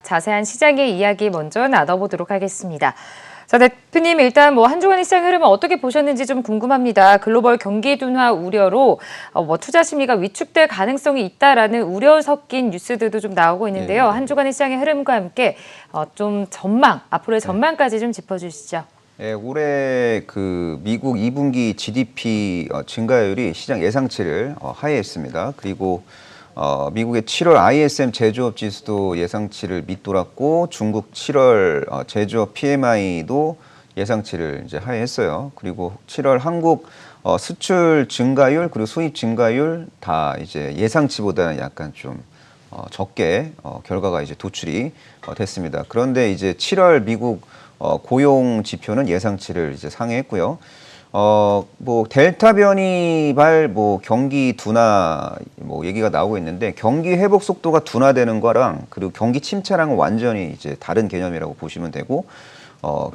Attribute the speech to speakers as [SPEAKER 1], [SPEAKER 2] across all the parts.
[SPEAKER 1] 자세한 시장의 이야기 먼저 나눠보도록 하겠습니다. 자, 대표님 일단 한 주간의 시장 흐름을 어떻게 보셨는지 좀 궁금합니다. 글로벌 경기 둔화 우려로 투자 심리가 위축될 가능성이 있다라는 우려 섞인 뉴스들도 좀 나오고 있는데요. 한 주간의 시장의 흐름과 함께 좀 앞으로의 전망까지 좀 짚어주시죠.
[SPEAKER 2] 예, 올해 그 미국 2분기 GDP 증가율이 시장 예상치를 하회했습니다. 그리고 미국의 7월 ISM 제조업 지수도 예상치를 밑돌았고 중국 7월 제조업 PMI도 예상치를 이제 하회했어요. 그리고 7월 한국 수출 증가율 그리고 수입 증가율 다 이제 예상치보다는 약간 좀 적게 결과가 이제 도출이 됐습니다. 그런데 이제 7월 미국 고용 지표는 예상치를 이제 상회했고요. 델타 변이발 경기 둔화 얘기가 나오고 있는데 경기 회복 속도가 둔화되는 거랑 그리고 경기 침체랑은 완전히 이제 다른 개념이라고 보시면 되고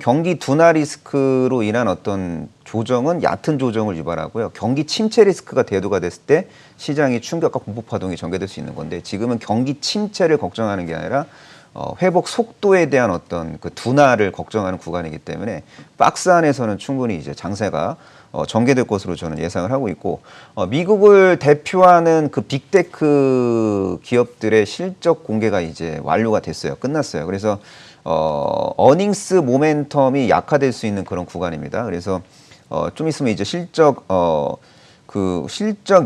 [SPEAKER 2] 경기 둔화 리스크로 인한 어떤 조정은 얕은 조정을 유발하고요. 경기 침체 리스크가 대두가 됐을 때 시장이 충격과 공포 파동이 전개될 수 있는 건데 지금은 경기 침체를 걱정하는 게 아니라 회복 속도에 대한 어떤 그 둔화를 걱정하는 구간이기 때문에 박스 안에서는 충분히 이제 장세가 전개될 것으로 저는 예상을 하고 있고 미국을 대표하는 그 빅테크 기업들의 실적 공개가 이제 완료가 됐어요. 끝났어요. 그래서 어닝스 모멘텀이 약화될 수 있는 그런 구간입니다. 그래서 좀 있으면 이제 실적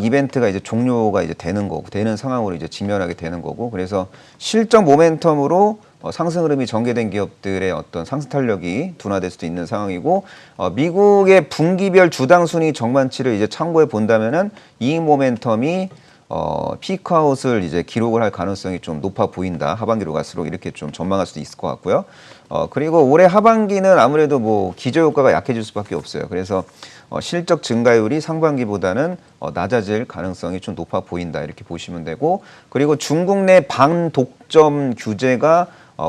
[SPEAKER 2] 이벤트가 이제 종료가 이제 되는 상황으로 이제 직면하게 되는 거고, 그래서 실적 모멘텀으로 상승 흐름이 전개된 기업들의 어떤 상승 탄력이 둔화될 수도 있는 상황이고, 미국의 분기별 주당 순위 정만치를 이제 참고해 본다면은 이 모멘텀이 피크아웃을 이제 기록을 할 가능성이 좀 높아 보인다. 하반기로 갈수록 이렇게 좀 전망할 수도 있을 것 같고요. 그리고 올해 하반기는 아무래도 기저효과가 약해질 수밖에 없어요. 그래서 실적 증가율이 상반기보다는 낮아질 가능성이 좀 높아 보인다. 이렇게 보시면 되고, 그리고 중국 내 반독점 규제가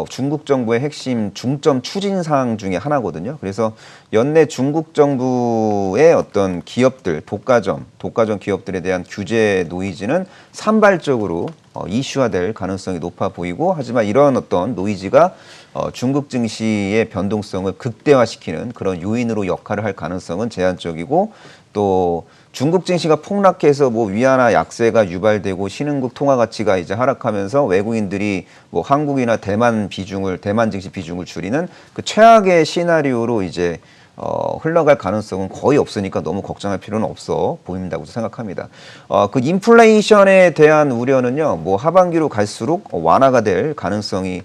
[SPEAKER 2] 중국 정부의 핵심 중점 추진 사항 중에 하나거든요. 그래서 연내 중국 정부의 어떤 기업들, 독과점 기업들에 대한 규제 노이즈는 산발적으로 이슈화될 가능성이 높아 보이고, 하지만 이런 어떤 노이즈가 중국 증시의 변동성을 극대화시키는 그런 요인으로 역할을 할 가능성은 제한적이고, 또 중국 증시가 폭락해서 위안화 약세가 유발되고 신흥국 통화 가치가 이제 하락하면서 외국인들이 한국이나 대만 증시 비중을 줄이는 그 최악의 시나리오로 이제 흘러갈 가능성은 거의 없으니까 너무 걱정할 필요는 없어 보인다고 생각합니다. 그 인플레이션에 대한 우려는요, 하반기로 갈수록 완화가 될 가능성이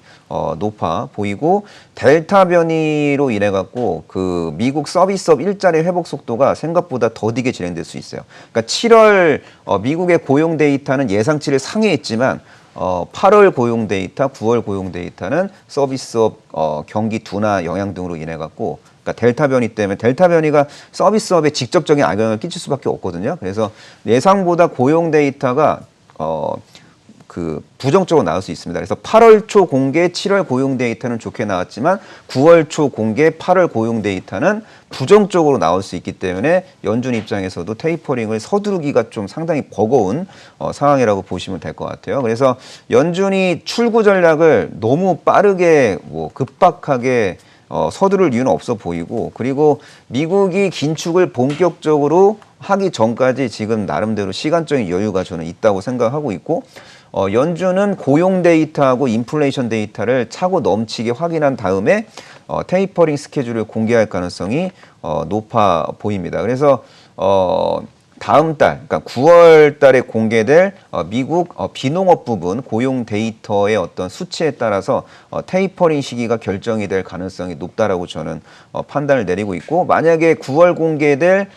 [SPEAKER 2] 높아 보이고, 델타 변이로 인해 갖고 그 미국 서비스업 일자리 회복 속도가 생각보다 더디게 진행될 수 있어요. 그러니까 7월 미국의 고용 데이터는 예상치를 상회했지만 8월 고용 데이터, 9월 고용 데이터는 서비스업 경기 둔화 영향 등으로 인해 갖고, 그러니까 델타 변이 때문에 델타 변이가 서비스업에 직접적인 악영향을 끼칠 수밖에 없거든요. 그래서 예상보다 고용 데이터가 부정적으로 나올 수 있습니다. 그래서 8월 초 공개 7월 고용 데이터는 좋게 나왔지만 9월 초 공개 8월 고용 데이터는 부정적으로 나올 수 있기 때문에 연준 입장에서도 테이퍼링을 서두르기가 좀 상당히 버거운 상황이라고 보시면 될 것 같아요. 그래서 연준이 출구 전략을 너무 빠르게 급박하게 서두를 이유는 없어 보이고, 그리고 미국이 긴축을 본격적으로 하기 전까지 지금 나름대로 시간적인 여유가 저는 있다고 생각하고 있고, 연준은 고용 데이터하고 인플레이션 데이터를 차고 넘치게 확인한 다음에 테이퍼링 스케줄을 공개할 가능성이 높아 보입니다. 그래서 다음 달, 그러니까 9월 달에 공개될 미국 비농업 부분 고용 데이터의 어떤 수치에 따라서 테이퍼링 시기가 결정이 될 가능성이 높다라고 저는 판단을 내리고 있고, 만약에 9월에 공개될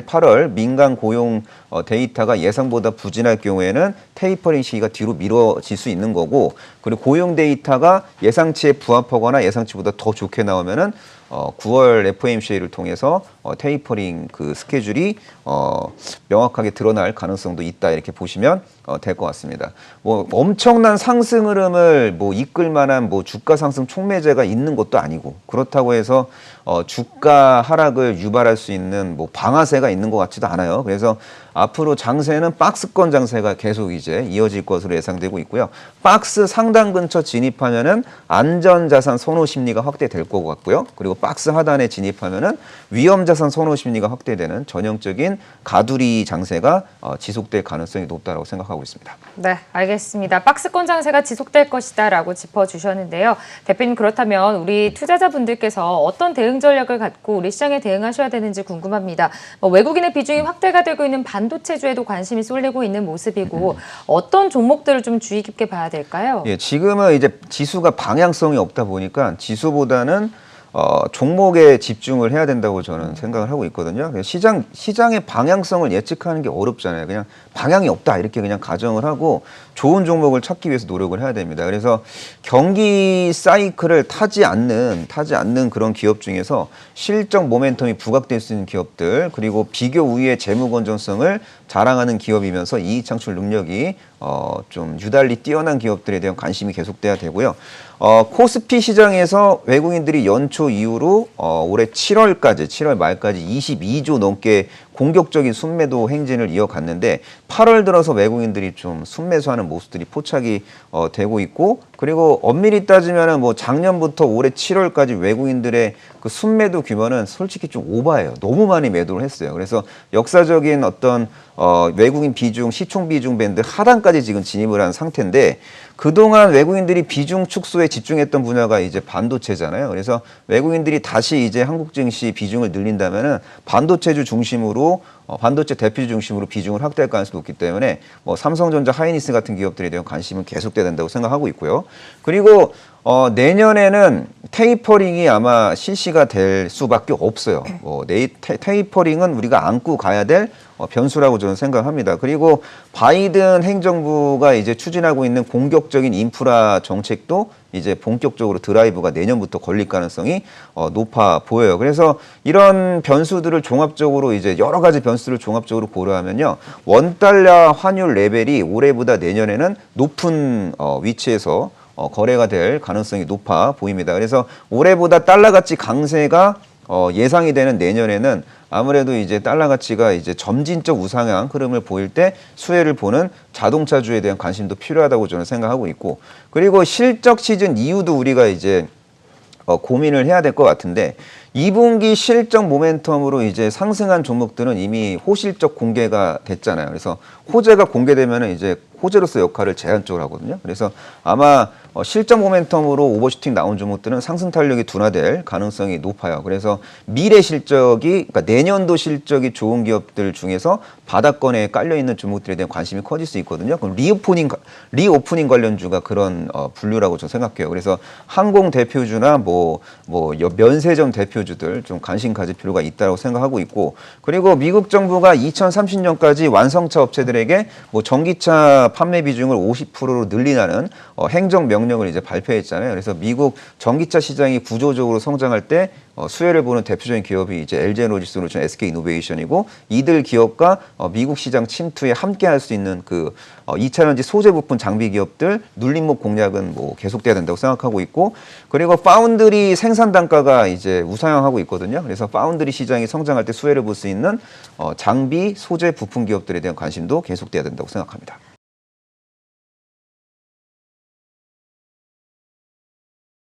[SPEAKER 2] 8월 민간 고용 데이터가 예상보다 부진할 경우에는 테이퍼링 시기가 뒤로 미뤄질 수 있는 거고, 그리고 고용 데이터가 예상치에 부합하거나 예상치보다 더 좋게 나오면은 9월 FOMC를 통해서 테이퍼링 그 스케줄이 명확하게 드러날 가능성도 있다, 이렇게 보시면 될 것 같습니다. 엄청난 상승 흐름을 이끌 만한 주가 상승 촉매제가 있는 것도 아니고, 그렇다고 해서 주가 하락을 유발할 수 있는 뭐 방아쇠가 있는 것 같지도 않아요. 그래서 앞으로 장세는 박스권 장세가 계속 이제 이어질 것으로 예상되고 있고요. 박스 상단 근처 진입하면은 안전자산 선호 심리가 확대될 것 같고요. 그리고 박스 하단에 진입하면은 위험자산 선호 심리가 확대되는 전형적인 가두리 장세가 지속될 가능성이 높다고 생각하고 있습니다.
[SPEAKER 1] 네, 알겠습니다. 박스권 장세가 지속될 것이다라고 짚어주셨는데요. 대표님, 그렇다면 우리 투자자분들께서 어떤 대응 전략을 갖고 우리 시장에 대응하셔야 되는지 궁금합니다. 외국인의 비중이 확대가 되고 있는 반도체주에도 관심이 쏠리고 있는 모습이고 어떤 종목들을 좀 주의 깊게 봐야 될까요?
[SPEAKER 2] 예, 지금은 이제 지수가 방향성이 없다 보니까 지수보다는 종목에 집중을 해야 된다고 저는 생각을 하고 있거든요. 시장의 방향성을 예측하는 게 어렵잖아요. 그냥 방향이 없다 이렇게 그냥 가정을 하고 좋은 종목을 찾기 위해서 노력을 해야 됩니다. 그래서 경기 사이클을 타지 않는 그런 기업 중에서 실적 모멘텀이 부각될 수 있는 기업들, 그리고 비교 우위의 재무 건전성을 자랑하는 기업이면서 이익 창출 능력이 좀 유달리 뛰어난 기업들에 대한 관심이 계속돼야 되고요. 코스피 시장에서 외국인들이 연초 이후로 올해 7월 말까지 22조 넘게 공격적인 순매도 행진을 이어갔는데 8월 들어서 외국인들이 좀 순매수하는 모습들이 포착이 되고 있고, 그리고 엄밀히 따지면은 뭐 작년부터 올해 7월까지 외국인들의 그 순매도 규모는 솔직히 좀 오바예요. 너무 많이 매도를 했어요. 그래서 역사적인 어떤 외국인 비중, 시총 비중 밴드 하단까지 지금 진입을 한 상태인데, 그동안 외국인들이 비중 축소에 집중했던 분야가 이제 반도체잖아요. 그래서 외국인들이 다시 이제 한국 증시 비중을 늘린다면은 반도체주 중심으로 반도체 대표주 중심으로 비중을 확대할 가능성이 높기 때문에 뭐 삼성전자, 하이닉스 같은 기업들에 대한 관심은 계속돼야 된다고 생각하고 있고요. 그리고 내년에는 테이퍼링이 아마 실시가 될 수밖에 없어요. 테이퍼링은 우리가 안고 가야 될 변수라고 저는 생각합니다. 그리고 바이든 행정부가 이제 추진하고 있는 공격적인 인프라 정책도 이제 본격적으로 드라이브가 내년부터 걸릴 가능성이 높아 보여요. 그래서 이런 변수들을 종합적으로 이제 여러 가지 변수를 종합적으로 고려하면요, 원달러 환율 레벨이 올해보다 내년에는 높은 위치에서 거래가 될 가능성이 높아 보입니다. 그래서 올해보다 달러 가치 강세가 예상이 되는 내년에는 아무래도 이제 달러 가치가 이제 점진적 우상향 흐름을 보일 때 수혜를 보는 자동차주에 대한 관심도 필요하다고 저는 생각하고 있고, 그리고 실적 시즌 이후도 우리가 이제 고민을 해야 될 것 같은데, 2분기 실적 모멘텀으로 이제 상승한 종목들은 이미 호실적 공개가 됐잖아요. 그래서 호재가 공개되면 이제 호재로서 역할을 제한적으로 하거든요. 그래서 아마 실적 모멘텀으로 오버슈팅 나온 종목들은 상승 탄력이 둔화될 가능성이 높아요. 그래서 미래 실적이, 그러니까 내년도 실적이 좋은 기업들 중에서 바닥권에 깔려 있는 종목들에 대한 관심이 커질 수 있거든요. 그럼 리오프닝 관련주가 그런 분류라고 저는 생각해요. 그래서 항공 대표주나 면세점 대표주들 좀 관심 가질 필요가 있다고 생각하고 있고, 그리고 미국 정부가 2030년까지 완성차 업체들에게 전기차 판매 비중을 50%로 늘리라는 행정 명령을 이제 발표했잖아요. 그래서 미국 전기차 시장이 구조적으로 성장할 때 수혜를 보는 대표적인 기업이 이제 LG에너지솔루션, SK이노베이션이고, 이들 기업과 미국 시장 침투에 함께할 수 있는 그 2차전지 소재 부품 장비 기업들 눌림목 공략은 계속돼야 된다고 생각하고 있고, 그리고 파운드리 생산 단가가 이제 우상향하고 있거든요. 그래서 파운드리 시장이 성장할 때 수혜를 볼 수 있는 장비, 소재 부품 기업들에 대한 관심도 계속돼야 된다고 생각합니다.